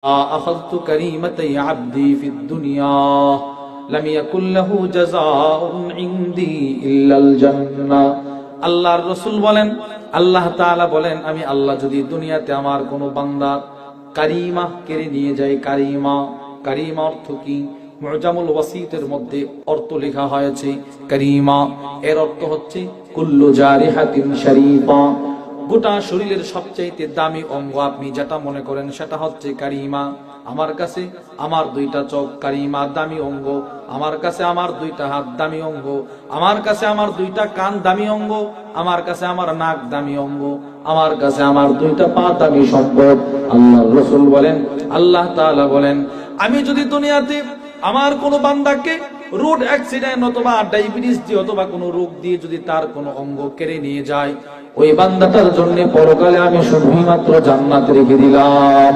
আখাযতু কারীমাতাই আবদি ফিদ দুনিয়া লাম ইয়াকুল লাহু জাযাউন ইনদি ইল্লাল জান্নাহ। আল্লাহর রাসূল বলেন, আল্লাহ তাআলা বলেন, আমি আল্লাহ যদি দুনিয়াতে আমার কোন বান্দা কারিমা কেড়ে নিয়ে যাই, কারিমা, কারিমা অর্থ কি? মুজামুল ওয়াসিতের মধ্যে অর্থ লেখা হয়েছে কারিমা, এর অর্থ হচ্ছে কুল্লু জারিহাতিন শরীফা, গোটা শরীরের সবচাইতে দামি অঙ্গ আপনি যেটা মনে করেন সেটা হচ্ছে কারিমা। আমার কাছে আমার দুইটা চোখ কারিমা, দামি অঙ্গ। আমার কাছে আমার দুইটা হাত দামি অঙ্গ। আমার কাছে আমার দুইটা কান দামি অঙ্গ। আমার কাছে আমার নাক দামি অঙ্গ। আমার কাছে আমার দুইটা পা দামি সম্পদ। আল্লাহর রাসূল বলেন, আল্লাহ তাআলা বলেন, আমি যদি দুনিয়াতে আমার কোন বান্দাকে রোড অ্যাক্সিডেন্ট অথবা ডায়াবেটিস দিয়ে অথবা কোনো রোগ দিয়ে যদি তার কোনো অঙ্গ কেড়ে নিয়ে যায়, ওই বান্দাটার জন্য পরকালে আমি শুধুই মাত্র জান্নাত রেখে দিলাম।